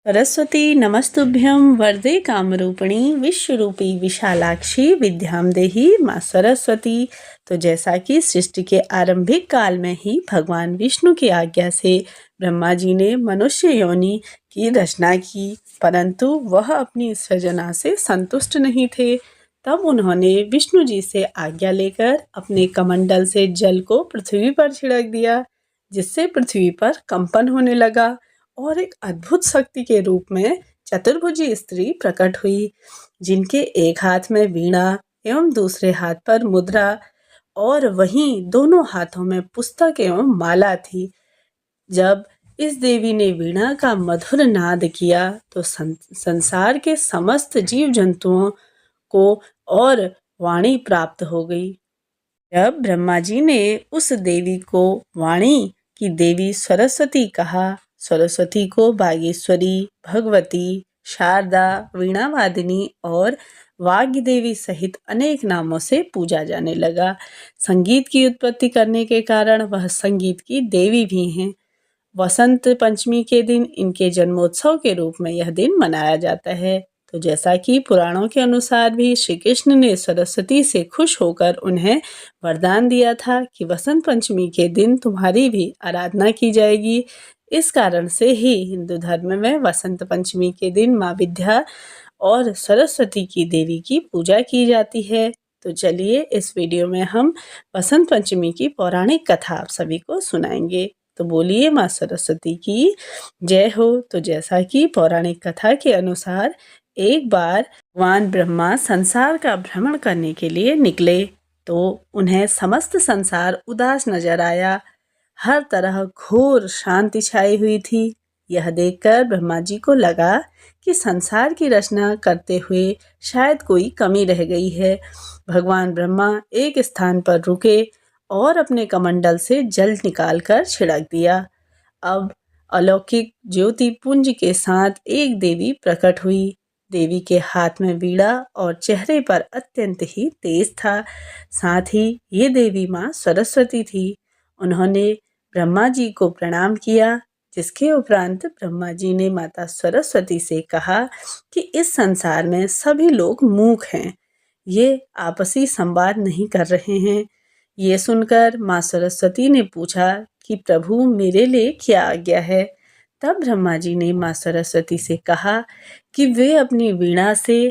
सरस्वती नमस्तुभ्यं वरदे कामरूपिणी विश्वरूपी विशालाक्षी विद्यां देहि माँ सरस्वती। तो जैसा कि सृष्टि के आरंभिक काल में ही भगवान विष्णु की आज्ञा से ब्रह्मा जी ने मनुष्य योनि की रचना की, परंतु वह अपनी सृजना से संतुष्ट नहीं थे। तब उन्होंने विष्णु जी से आज्ञा लेकर अपने कमंडल से जल को पृथ्वी पर छिड़क दिया, जिससे पृथ्वी पर कंपन होने लगा और एक अद्भुत शक्ति के रूप में चतुर्भुजी स्त्री प्रकट हुई, जिनके एक हाथ में वीणा एवं दूसरे हाथ पर मुद्रा और वहीं दोनों हाथों में पुस्तक एवं माला थी। जब इस देवी ने वीणा का मधुर नाद किया तो संसार के समस्त जीव जंतुओं को और वाणी प्राप्त हो गई। जब ब्रह्मा जी ने उस देवी को वाणी की देवी सरस्वती कहा, सरस्वती को बागेश्वरी, भगवती, शारदा, वीणावादिनी और वाग्य देवी सहित अनेक नामों से पूजा जाने लगा। संगीत की उत्पत्ति करने के कारण वह संगीत की देवी भी हैं। वसंत पंचमी के दिन इनके जन्मोत्सव के रूप में यह दिन मनाया जाता है। तो जैसा कि पुराणों के अनुसार भी श्री कृष्ण ने सरस्वती से खुश होकर उन्हें वरदान दिया था कि वसंत पंचमी के दिन तुम्हारी भी आराधना की जाएगी। इस कारण से ही हिंदू धर्म में वसंत पंचमी के दिन माँ विद्या और सरस्वती की देवी की पूजा की जाती है। तो चलिए इस वीडियो में हम वसंत पंचमी की पौराणिक कथा आप सभी को सुनाएंगे। तो बोलिए माँ सरस्वती की जय हो। तो जैसा कि पौराणिक कथा के अनुसार एक बार भगवान ब्रह्मा संसार का भ्रमण करने के लिए निकले, तो उन्हें समस्त संसार उदास नजर आया। हर तरह घोर शांति छाई हुई थी। यह देखकर ब्रह्मा जी को लगा कि संसार की रचना करते हुए शायद कोई कमी रह गई है। भगवान ब्रह्मा एक स्थान पर रुके और अपने कमंडल से जल निकालकर छिड़क दिया। अब अलौकिक ज्योति पुंज के साथ एक देवी प्रकट हुई। देवी के हाथ में वीणा और चेहरे पर अत्यंत ही तेज था। साथ ही ये देवी माँ सरस्वती थी। उन्होंने ब्रह्मा जी को प्रणाम किया, जिसके उपरांत ब्रह्मा जी ने माता सरस्वती से कहा कि इस संसार में सभी लोग मूक हैं, ये आपसी संवाद नहीं कर रहे हैं। ये सुनकर माँ सरस्वती ने पूछा कि प्रभु मेरे लिए क्या आज्ञा है। तब ब्रह्मा जी ने माँ सरस्वती से कहा कि वे अपनी वीणा से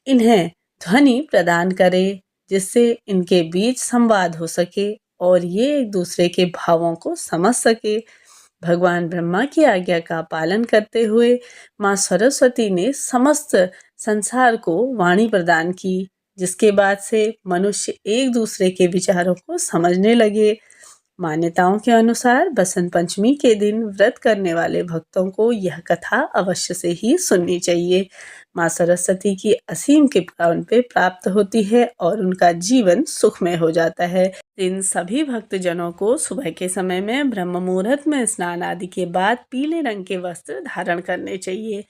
इन्हें ध्वनि प्रदान करें, जिससे इनके बीच संवाद हो सके और ये एक दूसरे के भावों को समझ सके। भगवान ब्रह्मा की आज्ञा का पालन करते हुए माँ सरस्वती ने समस्त संसार को वाणी प्रदान की, जिसके बाद से मनुष्य एक दूसरे के विचारों को समझने लगे। मान्यताओं के अनुसार बसंत पंचमी के दिन व्रत करने वाले भक्तों को यह कथा अवश्य से ही सुननी चाहिए। माँ सरस्वती की असीम कृपा उन पे प्राप्त होती है और उनका जीवन सुखमय हो जाता है। इन सभी भक्तजनों को सुबह के समय में ब्रह्म मुहूर्त में स्नान आदि के बाद पीले रंग के वस्त्र धारण करने चाहिए।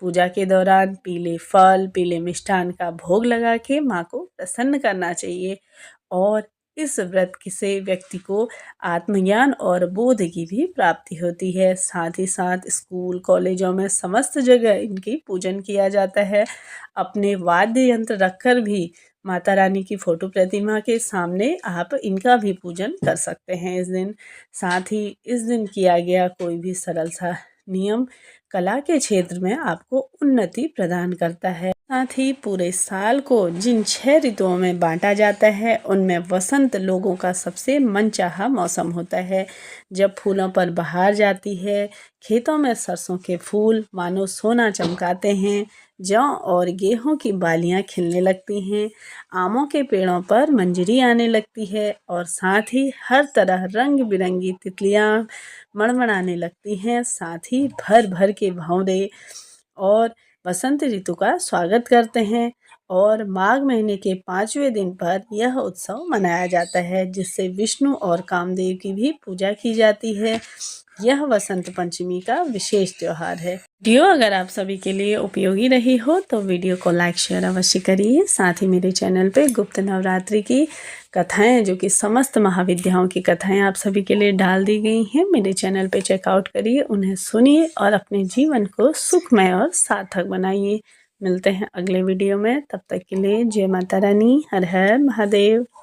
पूजा के दौरान पीले फल, पीले मिष्ठान का भोग लगा के माँ को प्रसन्न करना चाहिए और इस व्रत से व्यक्ति को आत्मज्ञान और बोध की भी प्राप्ति होती है। साथ ही साथ स्कूल कॉलेजों में समस्त जगह इनकी पूजन किया जाता है। अपने वाद्य यंत्र रखकर भी माता रानी की फोटो प्रतिमा के सामने आप इनका भी पूजन कर सकते हैं इस दिन। साथ ही इस दिन किया गया कोई भी सरल सा नियम कला के क्षेत्र में आपको उन्नति प्रदान करता है। साथ ही पूरे साल को जिन 6 ऋतुओं में बांटा जाता है, उनमें वसंत लोगों का सबसे मनचाहा मौसम होता है। जब फूलों पर बहार जाती है, खेतों में सरसों के फूल मानो सोना चमकाते हैं, जौ और गेहूं की बालियां खिलने लगती हैं, आमों के पेड़ों पर मंजरी आने लगती है और साथ ही हर तरह रंग बिरंगी तितलियां मणमणाने लगती हैं। साथ ही भर भर के भंवरे और बसंत ऋतु का स्वागत करते हैं और माघ महीने के 5वें दिन पर यह उत्सव मनाया जाता है, जिससे विष्णु और कामदेव की भी पूजा की जाती है। यह वसंत पंचमी का विशेष त्योहार है। वीडियो अगर आप सभी के लिए उपयोगी रही हो तो वीडियो को लाइक शेयर अवश्य करिए। साथ ही मेरे चैनल पे गुप्त नवरात्रि की कथाएं, जो कि समस्त महाविद्याओं की कथाएं आप सभी के लिए डाल दी गई हैं, मेरे चैनल पे चेकआउट करिए, उन्हें सुनिए और अपने जीवन को सुखमय और सार्थक बनाइए। मिलते हैं अगले वीडियो में, तब तक के लिए जय माता रानी, हर हर महादेव।